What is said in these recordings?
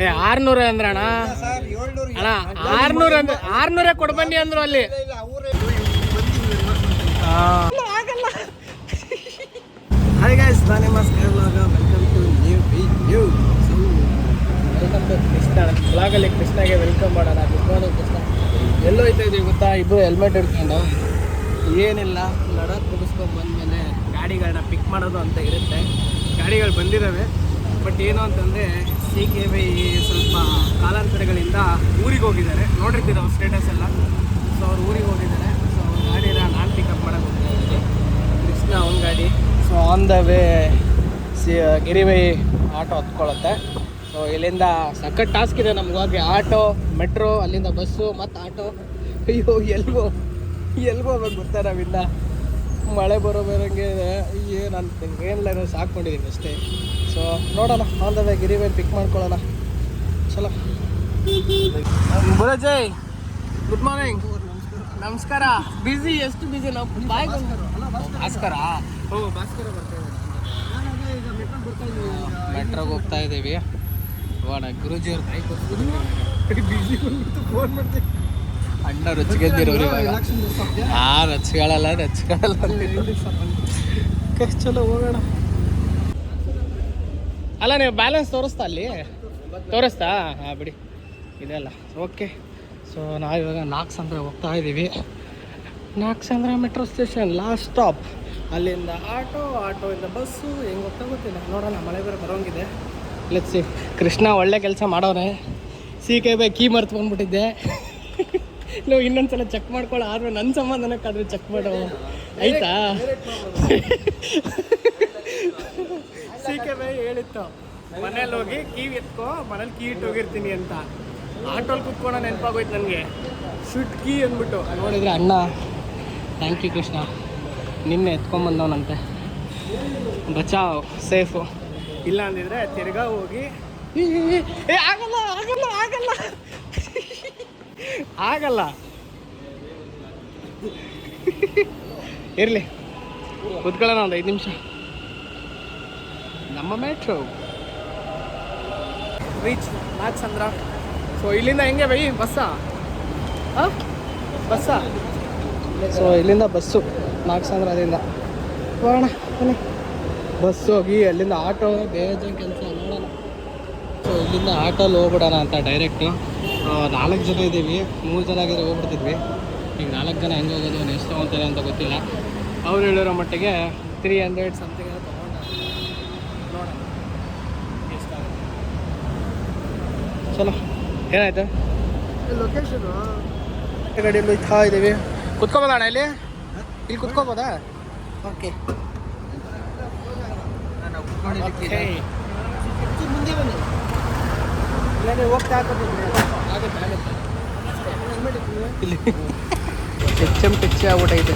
600 ಅಂದ್ರಣ್ಣ ಅಣ್ಣ 600 ಅಂದ್ರೆ 600 ಕೊಡ್ ಬನ್ನಿ ಅಂದ್ರು ಅಲ್ಲಿ. ಹಾಯ್ ಗೈಸ್, ನಾನು ನಿಮ್ಮ sky vlog. Welcome to new video. Welcome to Krishna ವ್ಲಾಗಲ್ಲಿ. ಕೃಷ್ಣಗೆ ವೆಲ್ಕಮ್ ಮಾಡೋಣ. ಕೃಷ್ಣ ಎಲ್ಲೋ ಹೋಯ್ತಾ ಇದೀವಿ ಗೊತ್ತಾ? ಇಬ್ಬರು ಹೆಲ್ಮೆಟ್ ಹಿಡ್ಕೊಂಡು ಏನಿಲ್ಲ, ಲಡಾಖ್ ಮುಗಿಸ್ಕೊಂಡು ಬಂದಮೇಲೆ ಗಾಡಿಗಳನ್ನ ಪಿಕ್ ಮಾಡೋದು ಅಂತ ಇರುತ್ತೆ. ಗಾಡಿಗಳು ಬಂದಿದ್ದಾವೆ, ಬಟ್ ಏನು ಅಂತಂದರೆ CKY ಸ್ವಲ್ಪ ಕಾಲಾಂತರಗಳಿಂದ ಊರಿಗೆ ಹೋಗಿದ್ದಾರೆ. ನೋಡಿರ್ತೀರ ಅವ್ರ ಸ್ಟೇಟಸ್ ಎಲ್ಲ. ಸೊ ಅವ್ರು ಊರಿಗೆ ಹೋಗಿದ್ದಾರೆ. ಸೊ ಅವ್ರ ಗಾಡಿನ ನಾನು ಪಿಕಪ್ ಮಾಡೋಕ್ಕೆ ಹೋಗ್ತಾಯಿದ್ದೀನಿ. ಕೃಷ್ಣ ಅವ್ನ ಗಾಡಿ. ಸೊ ಆನ್ ದ ವೇ ಗಿರಿವೈ ಆಟೋ ಹತ್ಕೊಳ್ಳುತ್ತೆ. ಸೊ ಇಲ್ಲಿಂದ ಸಖತ್ ಟಾಸ್ಕ್ ಇದೆ ನಮ್ಗೆ ಹೋಗಿ. ಆಟೋ, ಮೆಟ್ರೋ, ಅಲ್ಲಿಂದ ಬಸ್ಸು ಮತ್ತು ಆಟೋ. ಅಯ್ಯೋ ಎಲ್ಗೋ ಹೋಗ್ಬೇಕು ಗೊತ್ತಾ? ನಾವಿಂದ ಮಳೆ ಬರೋಬರಂಗೆ ಇದೆ. ನಾನು ಏನು ಲೈನರ್ಸ್ ಹಾಕ್ಕೊಂಡಿದ್ದೀನಿ ಅಷ್ಟೇ. ಸೊ ನೋಡೋಣ, ಆನ್ ದ ವೇ ಗಿರಿವೈ ಪಿಕ್ ಮಾಡ್ಕೊಳ್ಳೋಣ. ಚಲೋ ಬುರಜಯ್, ಗುಡ್ ಮಾರ್ನಿಂಗ್. ನಮಸ್ಕಾರ. ಬ್ಯುಸಿ? ಎಷ್ಟು ಬ್ಯುಸಿ? ನಾವು ಬಾಯ್ ಭಾಸ್ಕರ. ಭಾಸ್ಕರ ಮೆಟ್ರೋಗೆ ಹೋಗ್ತಾ ಇದ್ದೀವಿ. ನೋಡ ಗುರುಜಿ ಅವ್ರ ತಾಯಿ ಬಿಸಿ ಬಂದ್ಬಿಟ್ಟು ಫೋನ್ ಮಾಡ್ತೀವಿ. ಅಣ್ಣ ರಚ್ಗೆದ್ದಿರೋರು ಇವಾಗ. ರಚ್ಗಳಲ್ಲ. ಚಲೋ ಹೋಗೋಣ. ಅಲ್ಲ ನೀವು ಬ್ಯಾಲೆನ್ಸ್ ತೋರಿಸ್ತಾ? ಅಲ್ಲಿ ತೋರಿಸ್ತಾ? ಹಾಂ ಬಿಡಿ, ಇದೆಲ್ಲ ಓಕೆ. ಸೊ ನಾವಿವಾಗ ನಾಗಸಂದ್ರ ಹೋಗ್ತಾ ಇದ್ದೀವಿ. Nagasandra metro station last stop. ಅಲ್ಲಿಂದ ಆಟೋಯಿಂದ ಬಸ್ಸು, ಹೆಂಗೆ ಹೋಗ್ತಾ ಗೊತ್ತಿಲ್ಲ. ನೋಡೋಣ, ಮಳೆ ಬೇರೆ ಬರೋಂಗಿದೆ. ಲೆಟ್ಸ್ ಕೃಷ್ಣ ಒಳ್ಳೆ ಕೆಲಸ ಮಾಡೋನೆ. CKY ಕೀ ಮರ್ತು ಬಂದ್ಬಿಟ್ಟಿದ್ದೆ. ನೀವು ಇನ್ನೊಂದ್ಸಲ ಚೆಕ್ ಮಾಡ್ಕೊಳ್ಳೋ. ಆದ್ರೆ ನನ್ನ ಸಂಬಂಧನಕ್ಕಾದ್ರೂ ಚೆಕ್ ಮಾಡೋ ಆಯ್ತಾ? CKY ಹೇಳಿತ್ತು ಮನೇಲಿ ಹೋಗಿ ಕೀ ಎತ್ಕೋ, ಮನೇಲಿ ಕೀ ಇಟ್ಟು ಹೋಗಿರ್ತೀನಿ ಅಂತ. ಆಟೋಲ್ಲಿ ಕುತ್ಕೊಳ್ಳೋ ನೆನಪಾಗೋಯ್ತು ನನಗೆ. ಶೂಟ್ ಕೀ ಅಂದ್ಬಿಟ್ಟು ನೋಡಿದ್ರೆ ಅಣ್ಣ ಥ್ಯಾಂಕ್ ಯು ಕೃಷ್ಣ, ನಿನ್ನೆ ಎತ್ಕೊಂಬಂದವನಂತೆ. ಬಚಾವ್, ಸೇಫು. ಇಲ್ಲ ಅಂದಿದ್ರೆ ತಿರ್ಗಾ ಹೋಗಿ ಆಗಲ್ಲ ಇರಲಿ, ಕುತ್ಕೊಳ್ಳೋಣ ಒಂದು 5 ನಿಮಿಷ. ನಮ್ಮ ಮೆಟ್ರೋ ರೀಚ್ ನಾಗಸಂದ್ರ. ಸೊ ಇಲ್ಲಿಂದ ಹೆಂಗೆ ಬೈ? ಬಸ್ಸಾ? ಸೊ ಇಲ್ಲಿಂದ ಬಸ್ಸು ನಾಗಸಂದ್ರದಿಂದ ಹೋಗೋಣ. ಬಸ್ಸು ಹೋಗಿ ಅಲ್ಲಿಂದ ಆಟೋ, ಬೇಜಾನ್ ಕೆಲಸ ನೋಡೋಣ. ಸೊ ಇಲ್ಲಿಂದ ಆಟೋಲ್ಲಿ ಹೋಗ್ಬಿಡೋಣ ಅಂತ ಡೈರೆಕ್ಟು. 4 ಜನ ಇದ್ದೀವಿ. 3 ಜನ ಆಗಿದ್ರೆ ಹೋಗ್ಬಿಡ್ತಿದ್ವಿ. ಈಗ 4 ಜನ ಹೆಂಗೆ ಹೋಗೋದು, ಎಷ್ಟು ತೊಗೊತಾರೆ ಅಂತ ಗೊತ್ತಿಲ್ಲ. ಅವ್ರು ಹೇಳಿರೋ ಮಟ್ಟಿಗೆ 300 ಸಮಥಿಂಗ್ ಎಲ್ಲ ತೊಗೊಂಡು ನೋಡೋಣ ಎಷ್ಟಾಗುತ್ತೆ. ಚಲೋ, ಏನಾಯ್ತು? ಲೊಕೇಶನು ಗಾಡಿಯಲ್ಲಿ ಹೋಗ್ತಾ ಇದ್ದೀವಿ. ಕುತ್ಕೋಬೋದಣ್ಣ? ಇಲ್ಲಿ ಕುತ್ಕೋಬೋದಾ? ಓಕೆ ಮುಂದೆ ಬನ್ನಿ. ಇಲ್ಲ ಹೋಗ್ತಾ ಆಗುತ್ತೆ. ಇಲ್ಲಿ ಟಚ್ ಆಗ್ಬಿಟ್ಟೈತೆ.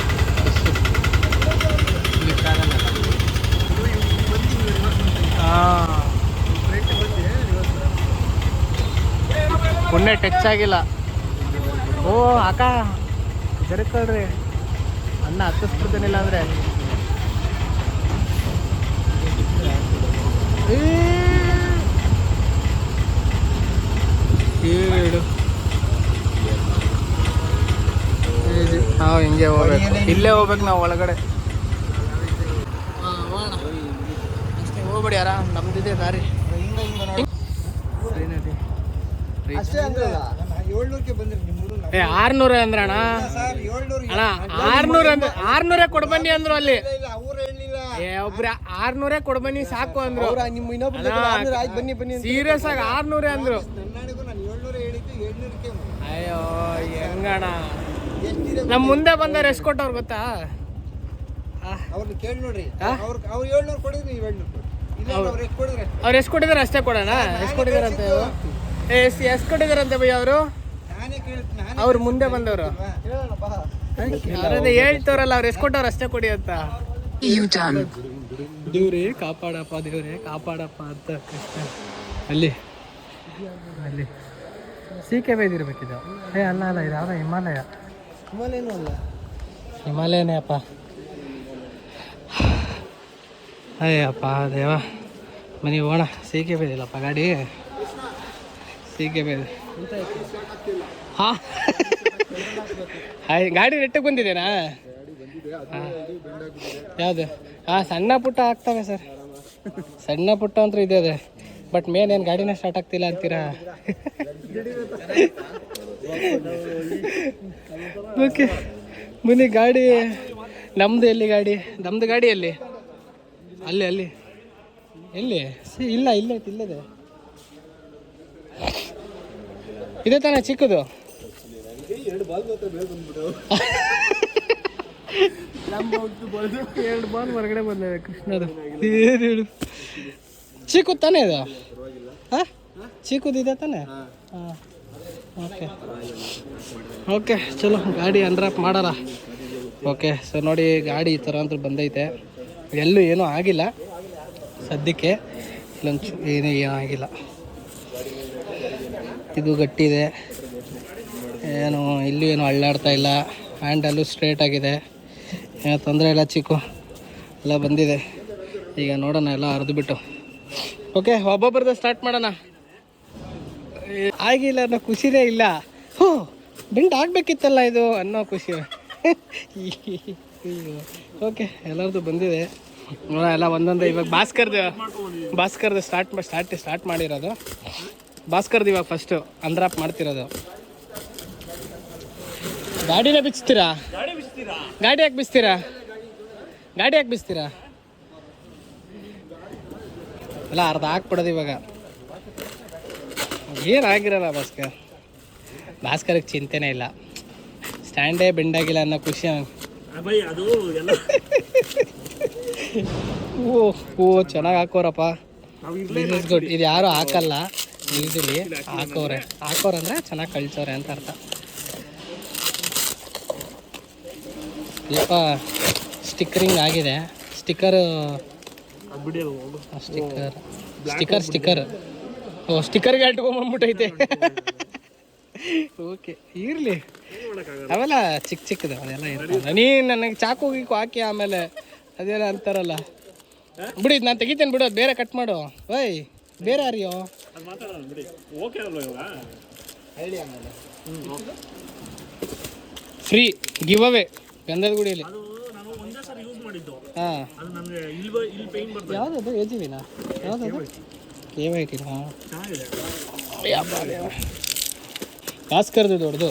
ಪುಣ್ಯ ಟಚ್ ಆಗಿಲ್ಲ. ಓ ಅಕ್ಕ ಜರಕಳ್ರಿ, ಅನ್ನ ಹತ್ತಿಸ್ಬಿಡ್ತೇನಿಲ್ಲ ಅಂದರೆ. ನಾವು ಹಿಂಗೆ ಹೋಗ್ಬೇಕು, ಇಲ್ಲೇ ಹೋಗ್ಬೇಕು ನಾವು ಒಳಗಡೆ. ಅಷ್ಟೇ, ಹೋಗ್ಬೇಡಿ ಆರಾಮ್, ನಮ್ದಿದೆ ದಾರಿ. ಅಷ್ಟೇ ಅಂದ್ರೆ 700ಕ್ಕೆ ಬಂದ್ರಿ ನಿಮ್ಮ 600 ಅಂದ್ರಣ್ಣ ಅಣ್ಣ 600 ಅಂದ್ರೆ 600 ಕೊಡ್ ಬನ್ನಿ ಅಂದ್ರು ಅಲ್ಲಿ. ಒಬ್ರ 600 ಕೊಡ್ ಬನ್ನಿ ಸಾಕು ಅಂದ್ರು. ಸೀರಿಯಸ್ ಆಗಿ 600 ಅಂದ್ರು. ಅಯ್ಯೋ ಹೆಂಗಣ್ಣ, ನಮ್ ಮುಂದೆ ಬಂದವ್ರು ಎಷ್ಟು ಕೊಟ್ಟವ್ರು ಗೊತ್ತಾ? ಅವ್ರನ್ನ ಕೇಳಿ ನೋಡ್ರಿ. ಅವ್ರು 700 ಕೊಡಿದ್ರಿ, 700 ಅವ್ರು ಎಷ್ಟು ಕೊಟ್ಟಿದಾರೆ ಅಷ್ಟೇ ಕೊಡೋಣ. ಎಷ್ಟು ಕೊಟ್ಟಿದಾರಂತೆ? ಎಷ್ಟು ಕೊಟ್ಟಿದಾರಂತೆ ಬೈ ಅವರು? ಅವ್ರು ಮುಂದೆ ಬಂದವರು ಹೇಳ್ತವ್ರಲ್ಲ, ಅವ್ರು ಎಷ್ಟು ಕೊಟ್ಟವ್ರು ಅಷ್ಟೇ ಕೊಡಿ ಅಂತ. ದೇವ್ರೇ ಕಾಪಾಡಪ್ಪ, ದೇವ್ರೇ ಕಾಪಾಡಪ್ಪ ಅಂತ ಕೃಷ್ಣ. ಅಲ್ಲಿ CKY ಇರ್ಬೇಕಿದ್ದು. ಅಲ್ಲ ಇದು ಯಾವ್ದೋ ಹಿಮಾಲಯನೂ ಅಲ್ಲ, ಹಿಮಾಲಯನೇ ಅಪ್ಪ. ಅಯ್ಯಪ್ಪ ದೇವ, ಮನೆಗೆ ಹೋಗೋಣ. CKY ಇಲ್ಲಪ್ಪ ಗಾಡಿ. ಸೀಗೆ ಬೇರೆ ಹಾಂ ಗಾಡಿ ನೆಟ್ಟಗೆ ಬಂದಿದೆನಾ? ಯಾವುದು? ಹಾಂ, ಸಣ್ಣ ಪುಟ್ಟ ಆಗ್ತವೆ ಸರ್, ಸಣ್ಣ ಪುಟ್ಟ ಅಂತೂ ಇದೆ ಅದೇ. ಬಟ್ ಮೇನ್ ಏನು ಗಾಡಿನೇ ಸ್ಟಾರ್ಟ್ ಆಗ್ತಿಲ್ಲ ಅಂತೀರಾ? ಓಕೆ ಬನ್ನಿ. ಗಾಡಿ ನಮ್ಮದು ಎಲ್ಲಿ? ನಮ್ಮದು ಗಾಡಿ ಎಲ್ಲಿ? ಅಲ್ಲಿ ಎಲ್ಲಿ? ಇಲ್ಲ, ಇಲ್ಲೇ ಐತಿ, ಇಲ್ಲದೆ ಇದೆ ತಾನೇ ಚಿಕ್ಕದು. ಎರಡು ಬಾಲ್ ಹೊರಗಡೆ ಬಂದಿದೆ ಕೃಷ್ಣದು. ಏನು ಹೇಳು, ಚೀಕುದು ತಾನೇ ಇದು? ಹಾಂ, ಚೀಕುದು ಇದೆ ತಾನೇ? ಹಾಂ, ಓಕೆ ಚಲೋ ಗಾಡಿ ಅನ್ರಾಪ್ ಮಾಡೋಣ. ಓಕೆ ಸೊ ನೋಡಿ, ಗಾಡಿ ಈ ಥರ ಅಂತೂ ಬಂದೈತೆ. ಎಲ್ಲೂ ಏನೂ ಆಗಿಲ್ಲ ಸದ್ಯಕ್ಕೆ, ಇಲ್ಲೊಂಚು ಏನೂ ಆಗಿಲ್ಲ. ಇದು ಗಟ್ಟಿದೆ, ಏನು ಇಲ್ಲೂ ಏನು ಅಳ್ಳಾಡ್ತಾ ಇಲ್ಲ. ಹ್ಯಾಂಡಲ್ಲು ಸ್ಟ್ರೇಟ್ ಆಗಿದೆ, ಏನೋ ತೊಂದರೆ ಇಲ್ಲ. ಚಿಕ್ಕು ಎಲ್ಲ ಬಂದಿದೆ. ಈಗ ನೋಡೋಣ ಎಲ್ಲ ಹರಿದುಬಿಟ್ಟು. ಓಕೆ, ಒಬ್ಬೊಬ್ಬರದ ಸ್ಟಾರ್ಟ್ ಮಾಡೋಣ. ಆಗಿಲ್ಲ ಅನ್ನೋ ಖುಷಿನೇ ಇಲ್ಲ. ಹೋ, ಬೆಂಡ್ ಆಗಬೇಕಿತ್ತಲ್ಲ ಇದು ಅನ್ನೋ ಖುಷಿ. ಓಕೆ, ಎಲ್ಲರದ್ದು ಬಂದಿದೆ. ನೋಡ ಎಲ್ಲ ಒಂದೊಂದೇ. ಇವಾಗ ಭಾಸ್ಕರ್ದು ಸ್ಟಾರ್ಟ್ ಮಾಡಿರೋದು. ಭಾಸ್ಕರ್ದು ಇವಾಗ ಫಸ್ಟು ಅನ್ರಾಪ್ ಮಾಡ್ತಿರೋದು. ಗಾಡಿನೇ ಬಿಚ್ತೀರಾ? ಗಾಡಿ ಯಾಕೆ ಬಿಚ್ತೀರಾ? ಎಲ್ಲ ಅರ್ಧ ಹಾಕ್ಬಿಡೋದು ಇವಾಗ. ಏನಾಗಿರಲ್ಲ ಭಾಸ್ಕರ್ಗೆ ಚಿಂತೆನೇ ಇಲ್ಲ. ಸ್ಟ್ಯಾಂಡೇ ಬೆಂಡಾಗಿಲ್ಲ ಅನ್ನೋ ಖುಷಿ. ಓ ಚೆನ್ನಾಗಿ ಹಾಕೋರಪ್ಪ. Business good. ಇದು ಯಾರು ಹಾಕಲ್ಲ ಯೂಸಲಿ, ಹಾಕೋರಂದ್ರೆ ಚೆನ್ನಾಗಿ ಕಳ್ಸೋರೆ ಅಂತ ಅರ್ಥ. ಸ್ವಲ್ಪ ಸ್ಟಿಕ್ಕರಿಂಗ್ ಆಗಿದೆ. ಸ್ಟಿಕ್ಕರ್ ಓ, ಸ್ಟಿಕ್ಕರ್ಗೆ ಅಟ್ಕೊಂಬಂದ್ಬಿಟ್ಟೈತೆ. ಓಕೆ, ಇರಲಿ, ಅವೆಲ್ಲ ಚಿಕ್ಕದು ಅದೆಲ್ಲ ಇರ್ತದೆ. ನೀನು ನನಗೆ ಚಾಕು ಗೀಕು ಹಾಕಿ ಆಮೇಲೆ ಅದೆಲ್ಲ ಅಂತಾರಲ್ಲ. ಬಿಡಿ, ನಾನು ತೆಗಿತೇನೆ ಬಿಡೋದು, ಬೇರೆ ಕಟ್ ಮಾಡು. ಓಯ್, ಬೇರೆ ಯಾರಿಯೋ ಫ್ರೀ ಗಿವ್ ಅವೇ ಗಂಧದ ಗುಡಿಯಲ್ಲಿ. ಹಾಂ, ಯಾವುದದು? ಎಜಿವಿನಾ? ಯಾವುದದು? ಕೇವೈಟಿನ? ಭಾಸ್ಕರ್ದು ದೊಡ್ಡದು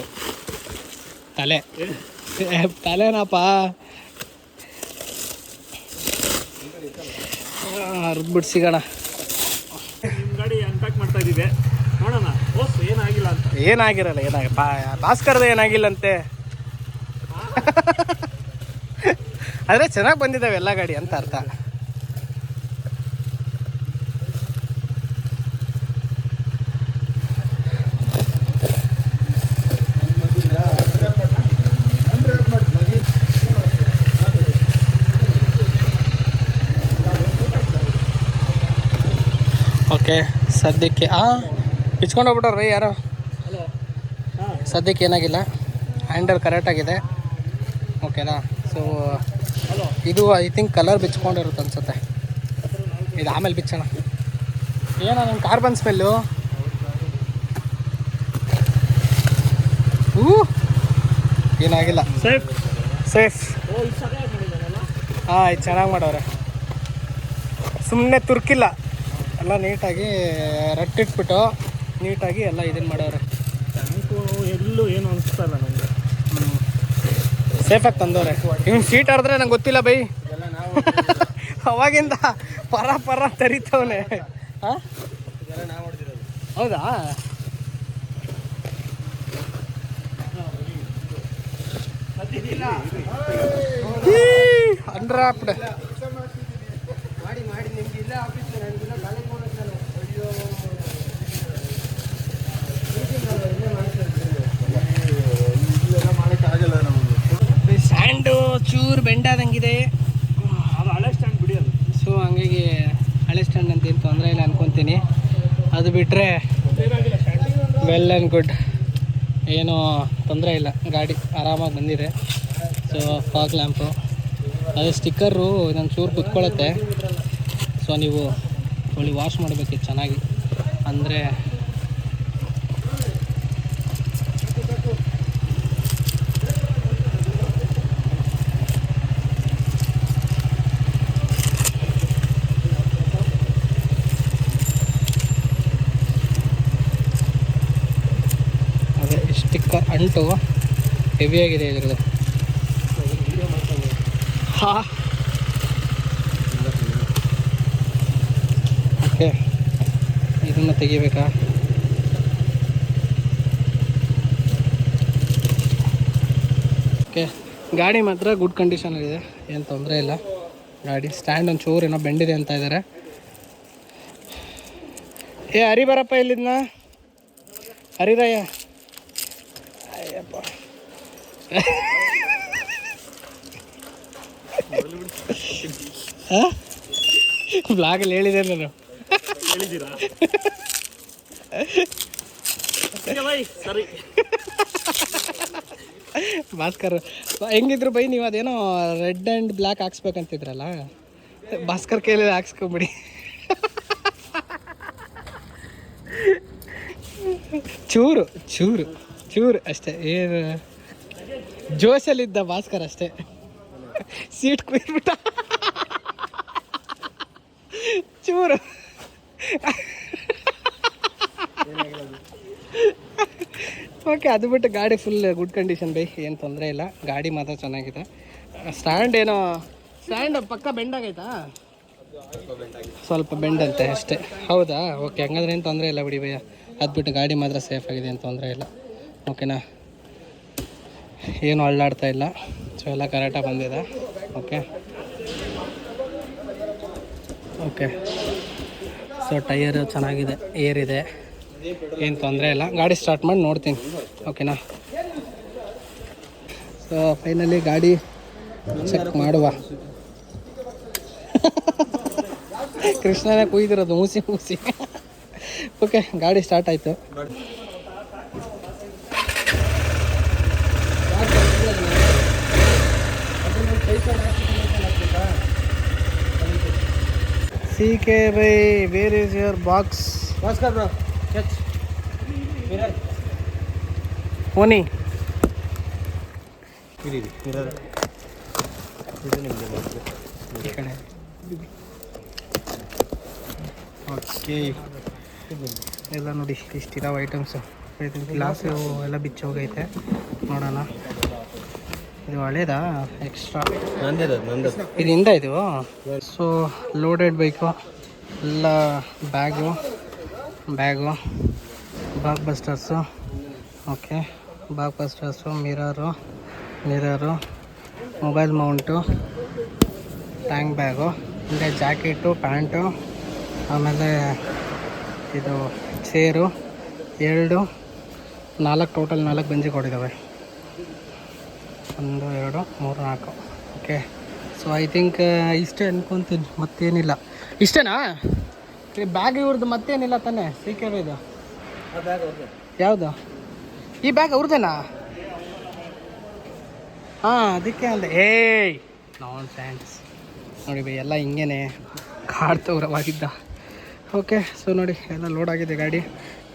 ತಲೆನಪ್ಪ. ಹರಿದ್ಬಿಟ್ಟು ಸಿಗೋಣ. ಏನಾಗಿರಲ್ಲ. ಭಾಸ್ಕರ್ದು ಏನಾಗಿಲ್ಲಂತೆ. ಆದರೆ ಚೆನ್ನಾಗಿ ಬಂದಿದ್ದಾವೆ ಎಲ್ಲ ಗಾಡಿ ಅಂತ ಅರ್ಥ. ಓಕೆ, ಸದ್ಯಕ್ಕೆ ಬಿಚ್ಕೊಂಡು ಹೋಗ್ಬಿಟ್ಟವ್ರಿ ಯಾರೋ. ಸದ್ಯಕ್ಕೆ ಏನಾಗಿಲ್ಲ, ಹ್ಯಾಂಡಲ್ ಕರೆಕ್ಟಾಗಿದೆ. ಓಕೆನಾ? ಸೊ ಇದು ಐ ಥಿಂಕ್ ಕಲರ್ ಬಿಚ್ಕೊಂಡಿರುತ್ತೆ ಅನ್ಸುತ್ತೆ. ಇದು ಆಮೇಲೆ ಬಿಚ್ಚೋಣ. ಏನೋ ನನ್ನ ಕಾರ್ಬನ್ ಸ್ಮೆಲ್ಲು. ಏನಾಗಿಲ್ಲ, ಸೇಫ್. ಹಾಂ, ಇದು ಚೆನ್ನಾಗಿ ಮಾಡವ್ರೆ. ಸುಮ್ಮನೆ ತುರ್ಕಿಲ್ಲ, ಎಲ್ಲ ನೀಟಾಗಿ ರಟ್ಟಿಟ್ಬಿಟ್ಟು ನೀಟಾಗಿ ಎಲ್ಲ ಇದನ್ನು ಮಾಡವ್ರೆ. ಎಲ್ಲೂ ಏನು ಅನಿಸ್ತಲ್ಲ ನನಗೆ. ಸೇಫಾಗಿ ತಂದವ್ರೆ. ಇವ್ನು ಸೀಟ್ ಹರಿದ್ರೆ ನಂಗೆ ಗೊತ್ತಿಲ್ಲ ಬೈ. ಅವಾಗಿಂದ ಪರ ತರಿತವನೆ. ಹಾಂ, ಹೌದಾ? ಅನ್ರಾಪ್ಡ್ ಮಾಡಿ ನಿಮ್ಗೆ ಇಲ್ಲ ಆಫೀಸ್ ಸ್ಟ್ಯಾಂಡು ಚೂರು ಬೆಂಡಾದಂಗಿದೆ. ಅದು ಹಳೆ ಸ್ಟ್ಯಾಂಡ್ ಬಿಡಿ ಅದು. ಸೊ ಹಂಗಾಗಿ ಹಳೆ ಸ್ಟ್ಯಾಂಡ್ ಅಂತ ಏನು ತೊಂದರೆ ಇಲ್ಲ ಅನ್ಕೊತೀನಿ. ಅದು ಬಿಟ್ಟರೆ ವೆಲ್ ಆ್ಯಂಡ್ ಗುಡ್, ಏನೂ ತೊಂದರೆ ಇಲ್ಲ. ಗಾಡಿ ಆರಾಮಾಗಿ ಬಂದಿದೆ. ಸೊ ಫಾಗ್ ಲ್ಯಾಂಪು, ಅದು ಸ್ಟಿಕ್ಕರು ಇದೊಂದು ಚೂರು ಕುತ್ಕೊಳ್ಳುತ್ತೆ. ಸೊ ನೀವು ವಾಶ್ ಮಾಡಬೇಕು ಚೆನ್ನಾಗಿ, ಅಂದರೆ ಅಂಟು ಹೆವಿಯಾಗಿದೆ ಇದ್ರದ್ದು. ಹಾಂ ಓಕೆ, ಇದನ್ನು ತೆಗಿಬೇಕಾ? ಓಕೆ, ಗಾಡಿ ಮಾತ್ರ ಗುಡ್ ಕಂಡೀಷನಲ್ಲಿದೆ, ಏನು ತೊಂದರೆ ಇಲ್ಲ. ಗಾಡಿ ಸ್ಟ್ಯಾಂಡ್ ಒಂದು ಚೂರು ಏನೋ ಬೆಂಡಿದೆ ಅಂತ ಇದ್ದಾರೆ. ಏ ಹರಿ ಬರಪ್ಪ ಇಲ್ಲಿದ್ನ, ಹರಿರಯ್ಯ. ಅಯ್ಯಪ್ಪ ಬ್ಲಾಗಲ್ಲಿ ಹೇಳಿದೆ ನಾನು. ಸರಿ ಭಾಸ್ಕರ್ ಹೆಂಗಿದ್ರು ಬೈ, ನೀವು ಅದೇನೋ ರೆಡ್ ಆ್ಯಂಡ್ ಬ್ಲ್ಯಾಕ್ ಹಾಕ್ಸ್ಬೇಕಂತಿದ್ರಲ್ಲ, ಭಾಸ್ಕರ್ ಕೈಲಿ ಹಾಕ್ಸ್ಕೊಂಬಿಡಿ. ಚೂರು ಚೂರು ಚೂರು ಅಷ್ಟೇ, ಏನು ಜೋಶಲ್ಲಿದ್ದ ಭಾಸ್ಕರ್ ಅಷ್ಟೇ. ಸೀಟ್ ಕುಯ್ಬಿಟ್ಟ ಚೂರು. ಓಕೆ, ಅದು ಬಿಟ್ಟು ಗಾಡಿ ಫುಲ್ ಗುಡ್ ಕಂಡೀಷನ್ ಬೈ, ಏನು ತೊಂದರೆ ಇಲ್ಲ. ಗಾಡಿ ಮಾತ್ರ ಚೆನ್ನಾಗಿದೆ. ಸ್ಟ್ಯಾಂಡ್ ಏನೋ ಸ್ಟ್ಯಾಂಡ್ ಪಕ್ಕ ಬೆಂಡ್ ಆಗೈತಾ? ಸ್ವಲ್ಪ ಬೆಂಡ್ ಅಂತೆ ಅಷ್ಟೇ. ಹೌದಾ? ಓಕೆ, ಹಂಗಾದ್ರೆ ಏನು ತೊಂದರೆ ಇಲ್ಲ ಬಿಡಿ ಭಯ್ಯ. ಅದು ಬಿಟ್ಟು ಗಾಡಿ ಮಾತ್ರ ಸೇಫ್ ಆಗಿದೆ, ಏನು ತೊಂದರೆ ಇಲ್ಲ. ಓಕೆನಾ? ಏನು ಅಳ್ಳಾಡ್ತಾ ಇಲ್ಲ. ಸೊ ಎಲ್ಲ ಕರೆಕ್ಟಾಗಿ ಬಂದಿದೆ. ಓಕೆ ಓಕೆ, ಸೊ ಟೈಯರು ಚೆನ್ನಾಗಿದೆ, ಏರಿದೆ, ಏನು ತೊಂದರೆ ಇಲ್ಲ. ಗಾಡಿ ಸ್ಟಾರ್ಟ್ ಮಾಡಿ ನೋಡ್ತೀನಿ. ಓಕೆನಾ? ಸೊ ಫೈನಲಿ ಗಾಡಿ ಚೆಕ್ ಮಾಡುವ. ಕೃಷ್ಣನೇ ಕುಯ್ದಿರೋದು ಮೂಸಿ ಮೂಸಿ. ಓಕೆ, ಗಾಡಿ ಸ್ಟಾರ್ಟ್ ಆಯಿತು. CK bhai, where is your box? Bhaskar bro, ಚಚ್ ಮಿರರ್ Oni. ಇರಿ ಮಿರರ್ ಇದು ನಿಮಗೆ ಈ ಕಡೆ. ಓಕೆ, ಎಲ್ಲ ನೋಡಿ ಇಷ್ಟಿದಾವೆ ಐಟಮ್ಸು. ಗ್ಲಾಸು ಎಲ್ಲ ಬಿಚ್ಚೋಗೈತೆ, ನೋಡೋಣ. ಇದು ಹಳೇದಾ? ಎಕ್ಸ್ಟ್ರಾ ಇದರಿಂದ ಇದು. ಸೊ ಲೋಡೆಡ್ ಬೈಕು ಎಲ್ಲ, ಬ್ಯಾಗು ಬಾಗ್ busters. Okay, bag busters, mirror, mobile mount, tank bag, ಹಿಂದೆ ಜಾಕೆಟು, ಪ್ಯಾಂಟು, ಆಮೇಲೆ ಇದು ಚೇರು, 2 4 ಟೋಟಲ್ 4 ಬೆಂಚಿ ಕೊಟ್ಟಿದ್ದಾವೆ. 1 2 3 4. ಓಕೆ, ಸೊ ಐ ಥಿಂಕ್ ಇಷ್ಟೇ ಅನ್ಕೊತೀನಿ, ಮತ್ತೇನಿಲ್ಲ. ಇಷ್ಟೇನಾ? ಬ್ಯಾಗ್ ಇವ್ರದ್ದು ಮತ್ತೇನಿಲ್ಲ ತಾನೇ? CK ಇದು ಯಾವುದು? ಈ ಬ್ಯಾಗ್ ಅವ್ರದ್ದೇನಾ? ಹಾಂ, ಅದಕ್ಕೆ ಅಂದೆ. ಏಯ್ ನಾನ್ ಸ್ಯಾನ್ಸ್ ನೋಡಿ ಬೈ, ಎಲ್ಲ ಹಿಂಗೇನೆ ಕಾಡ್ತವ್ರವಾಗಿದ್ದ. ಓಕೆ, ಸೊ ನೋಡಿ ಎಲ್ಲ ಲೋಡ್ ಆಗಿದೆ ಗಾಡಿ.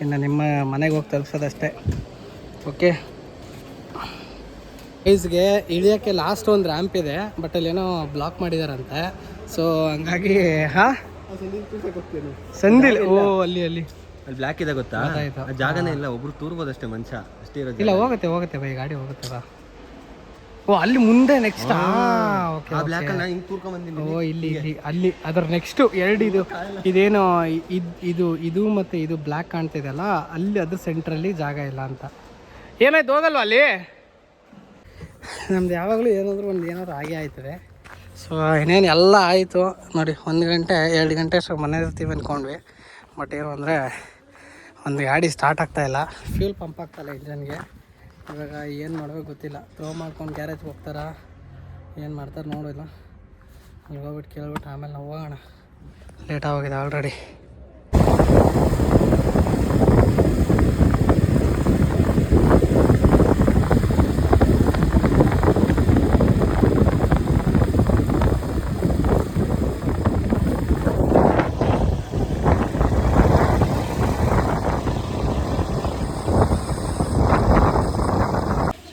ಇನ್ನು ನಿಮ್ಮ ಮನೆಗೆ ಹೋಗಿ ತಲುಪಿಸೋದಷ್ಟೇ. ಓಕೆ, ಫೇಸ್ಗೆ ಇಳಿಯೋಕ್ಕೆ ಲಾಸ್ಟ್ ಒಂದು ರ್ಯಾಂಪ್ ಇದೆ, ಬಟ್ ಅಲ್ಲೇನೋ ಬ್ಲಾಕ್ ಮಾಡಿದಾರಂತೆ. ಸೊ ಹಂಗಾಗಿ ಹಾಂ ಸಂದಿಲ್. ಓ ಅಲ್ಲಿ ಬ್ಲ್ಯಾಕ್ ಇದೆ ಗೊತ್ತಾ? ಜಾಗನೇ ಇಲ್ಲ, ಒಬ್ರು ತೂರ್ಬೋದಷ್ಟೇ ಮನುಷ್ಯ, ಅಷ್ಟೇ ಇರೋದು. ಇಲ್ಲ, ಹೋಗುತ್ತೆ ಬೈ, ಗಾಡಿ ಹೋಗುತ್ತೆ ಬಾ. ಓ ಅಲ್ಲಿ ಮುಂದೆ ನೆಕ್ಸ್ಟ್. ಓಕೆ, ಓ ಇಲ್ಲಿ ಅಲ್ಲಿ ಅದರ ನೆಕ್ಸ್ಟು 2 ಇದೇನು ಇದು ಮತ್ತು ಇದು ಬ್ಲ್ಯಾಕ್ ಕಾಣ್ತಿದೆಯಲ್ಲ, ಅಲ್ಲಿ ಅದು ಸೆಂಟ್ರಲ್ಲಿ ಜಾಗ ಇಲ್ಲ ಅಂತ. ಏನಾಯ್ತು ಹೋಗಲ್ವ ಅಲ್ಲಿ? ನಮ್ದು ಯಾವಾಗಲೂ ಏನಾದರೂ ಆಗೇ ಆಯ್ತದೆ. ಸೊ ಇನ್ನೇನು ಎಲ್ಲ ಆಯಿತು ನೋಡಿ. 1 ಗಂಟೆ 2 ಗಂಟೆ ಅಷ್ಟು ಮನೆ ಇರ್ತೀವಿ ಅಂದ್ಕೊಂಡ್ವಿ. ಬಟ್ ಏನು ಅಂದರೆ ಒಂದು ಗಾಡಿ ಸ್ಟಾರ್ಟ್ ಆಗ್ತಾಯಿಲ್ಲ, ಫ್ಯೂಲ್ ಪಂಪ್ ಆಗ್ತಾಯಿಲ್ಲ ಇಂಜನ್ಗೆ. ಇವಾಗ ಏನು ಮಾಡಬೇಕು ಗೊತ್ತಿಲ್ಲ. ಥ್ರೋ ಮಾಡ್ಕೊಂಡು ಗ್ಯಾರೇಜ್ಗೆ ಹೋಗ್ತಾರಾ, ಏನು ಮಾಡ್ತಾರೆ ನೋಡಿಲ್ಲ. ಅಲ್ಲಿ ಹೋಗ್ಬಿಟ್ಟು ಕೇಳ್ಬಿಟ್ಟು ಆಮೇಲೆ ನಾವು ಹೋಗೋಣ. ಲೇಟ್ ಆಗೋಗಿದೆ ಆಲ್ರೆಡಿ.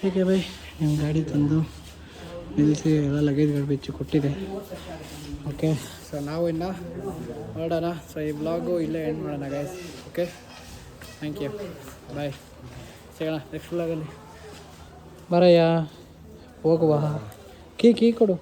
ಹೇಗೆ ಬೈ, ನಿಮ್ಮ ಗಾಡಿ ತಂದು ನಿಲ್ಲಿಸಿ ಎಲ್ಲ ಲಗೇಜ್ಗಳು ಬಿಚ್ಚಿ ಕೊಟ್ಟಿದೆ. ಓಕೆ, ಸೊ ನಾವು ಇನ್ನು ಹೊರಡೋಣ. ಸೊ ಈ ಬ್ಲಾಗು ಇಲ್ಲೇ ಎಂಡ್ ಮಾಡೋಣ ಗೈಸ್. ಓಕೆ, ಥ್ಯಾಂಕ್ ಯು, ಬಾಯ್, ಸಿಗೋಣ ನೆಕ್ಸ್ಟ್ ಬ್ಲಾಗಲ್ಲಿ. ಬರಯ್ಯ ಹೋಗುವ ಕೀ ಕೊಡು